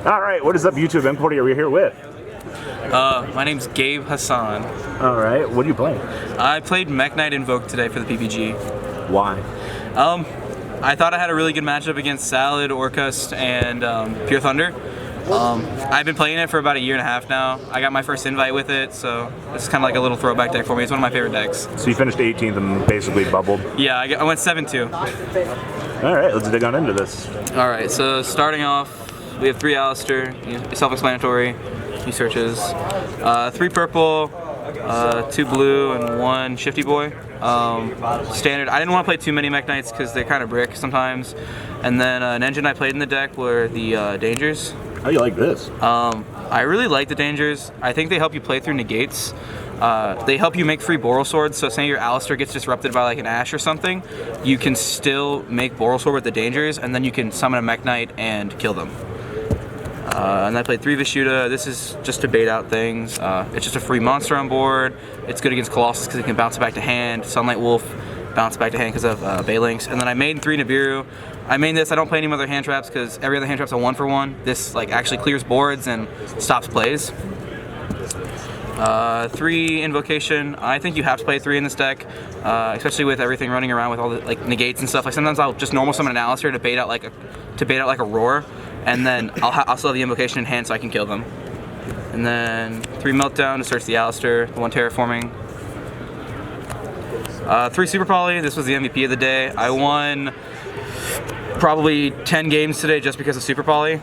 All right, what is up, YouTube? And are we here with? My name's Gabe Hassan. All right, what are you playing? I played Mekk Knight Invoked today for the PPG. Why? I thought I had a really good matchup against Salad, Orcust, and Pure Thunder. I've been playing it for about a year and a half now. I got my first invite with it, so it's kind of like a little throwback deck for me. It's one of my favorite decks. So you finished 18th and basically bubbled? Yeah, I went 7-2. All right, let's dig on into this. All right, so starting off, we have 3 Alistair, self-explanatory, he searches. 3 purple, 2 blue, and 1 Shifty Boy. Standard. I didn't want to play too many Mekk Knights because they're kind of brick sometimes. And then an engine I played in the deck were the Dangers. How do you like this? I really like the Dangers. I think they help you play through negates. They help you make free Boral Swords, so say your Alistair gets disrupted by like an Ash or something, you can still make Boral Sword with the Dangers, and then you can summon a Mekk Knight and kill them. And I played 3 Vishuda. This is just to bait out things. It's just a free monster on board. It's good against Colossus because it can bounce it back to hand. Sunlight Wolf, bounce back to hand because of Balinks. And then I made 3 Nibiru. I made this. I don't play any other hand traps because every other hand trap's a 1-for-1. This like actually clears boards and stops plays. 3 Invocation. I think you have to play 3 in this deck, especially with everything running around with all the like negates and stuff. Like sometimes I'll just normal summon an Alistair to bait out like a Roar, and then I'll still have the Invocation in hand so I can kill them. And then 3 Meltdown to search the Alistair, the 1 Terraforming. 3 Super Poly. This was the MVP of the day. I won probably 10 games today just because of Super Poly.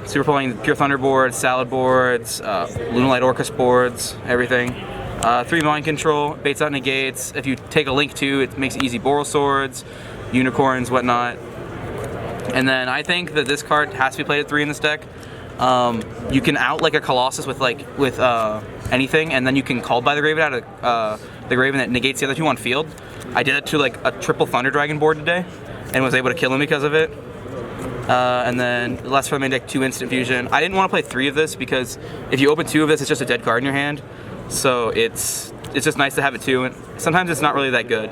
Super Polying Pure Thunder boards, Salad boards, Lunalight Orcust boards, everything. 3 Mind Control, baits out negates. If you take a Link 2, it makes easy Boral Swords, Unicorns, whatnot. And then I think that this card has to be played at 3 in this deck. You can out like a Colossus with anything, and then you can Called by the Graven out of the Graven that negates the other 2 on field. I did it to like a triple Thunder Dragon board today, and was able to kill him because of it. And then last for the main deck, 2 Instant Fusion. I didn't want to play 3 of this because if you open 2 of this, it's just a dead card in your hand. So it's just nice to have it 2, and sometimes it's not really that good.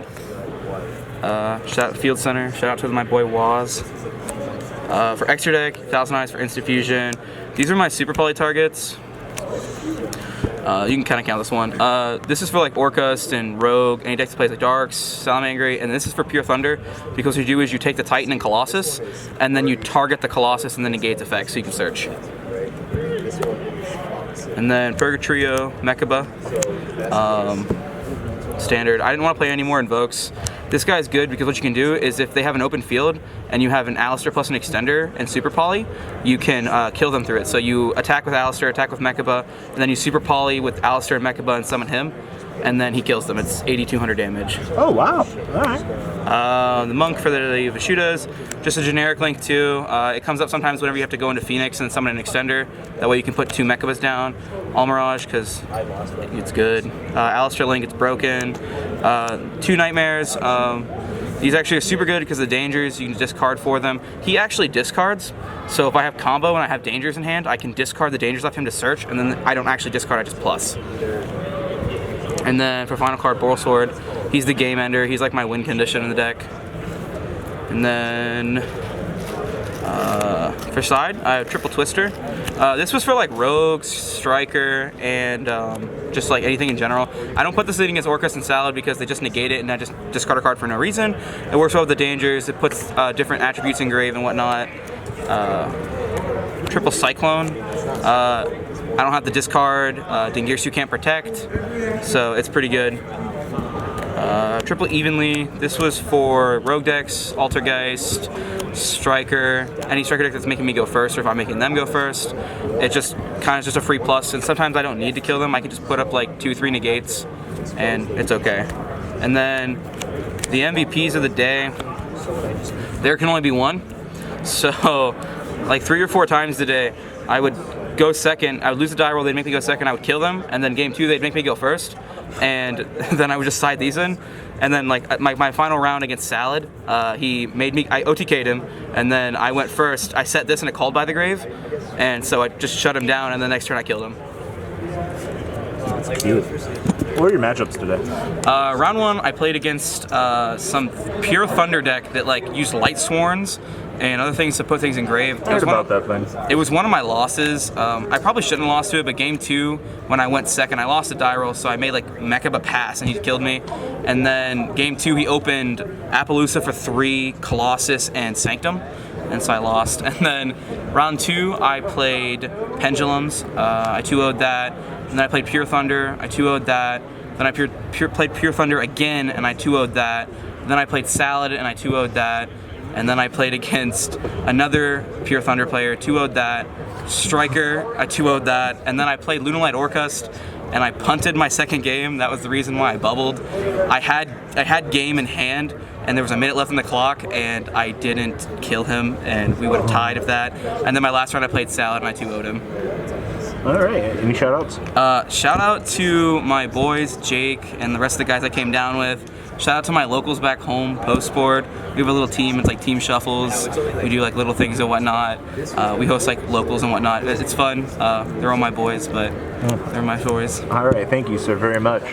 Shout out to Field Center. Shout out to my boy Waz. For extra deck, 1000 Eyes for Instant Fusion. These are my Super Poly targets. You can kind of count this one. This is for like Orcust and Rogue, any deck that plays like Darks, Salamangreat, and this is for Pure Thunder, because what you do is you take the Titan and Colossus, and then you target the Colossus and then negate its effects so you can search. And then Purgatrio, Mekaba. Standard. I didn't want to play any more Invokes. This guy's good because what you can do is if they have an open field and you have an Alistair plus an Extender and Super Poly, you can kill them through it. So you attack with Alistair, attack with Mekaba, and then you Super Poly with Alistair and Mekaba and summon him, and then he kills them. It's 8200 damage. Oh, wow. All right. The Monk for the Vishudas, just a generic Link 2. It comes up sometimes whenever you have to go into Phoenix and summon an Extender. That way you can put 2 Mekabas down. Almirage, because it's good. Alistair Link, it's broken. 2 Nightmares. These actually are super good because of the Dangers. You can discard for them. He actually discards, so if I have combo and I have Dangers in hand, I can discard the Dangers off him to search, and then I don't actually discard, I just plus. And then for final card, Boral Sword, he's the game ender. He's like my win condition in the deck. And then for side, I have Triple Twister. This was for like Rogues, Striker, and just like anything in general. I don't put this leading against Orcust and Salad because they just negate it and I just discard a card for no reason. It works well with the Dangers. It puts different attributes in grave and whatnot. Triple Cyclone. I don't have the discard. Dingirsu can't protect, so it's pretty good. Triple Evenly. This was for Rogue decks, Altergeist, Striker, any Striker deck that's making me go first, or if I'm making them go first. It's just kind of just a free plus, and sometimes I don't need to kill them. I can just put up like 2-3 negates, and it's okay. And then the MVPs of the day, there can only be 1. So like 3 or 4 times today, I would go second, I would lose the die roll, they'd make me go second, I would kill them, and then game 2 they'd make me go first, and then I would just side these in, and then like my final round against Salad, he made me, I OTK'd him, and then I went first, I set this and it called by the grave, and so I just shut him down, and the next turn I killed him. That's cute. What are your matchups today? Round 1, I played against some Pure Thunder deck that like used Light Sworns and other things to put things in grave. I heard about that thing. It was one of my losses. I probably shouldn't have lost to it, but game 2, when I went second, I lost a die roll, so I made like Mekk a pass and he killed me. And then game 2, he opened Appaloosa for 3, Colossus, and Sanctum. And so I lost. And then round 2, I played Pendulums. I 2-0'd that. And then I played Pure Thunder. I 2-0'd that. Then I played Pure Thunder again, and I 2-0'd that. Then I played Salad, and I 2-0'd that. And then I played against another Pure Thunder player, 2-0'd that. Striker, I 2-0'd that. And then I played Lunalight Orcust, and I punted my second game. That was the reason why I bubbled. I had game in hand, and there was a minute left on the clock, and I didn't kill him, and we would have tied if that. And then my last round I played Salad, and I 2-0'd him. All right. Any shout-outs? Shout out to my boys, Jake, and the rest of the guys I came down with. Shout out to my locals back home, Post Sport. We have a little team. It's like team shuffles. We do like little things and whatnot. We host like locals and whatnot. It's fun. They're all my boys, but they're my boys. All right. Thank you, sir, very much.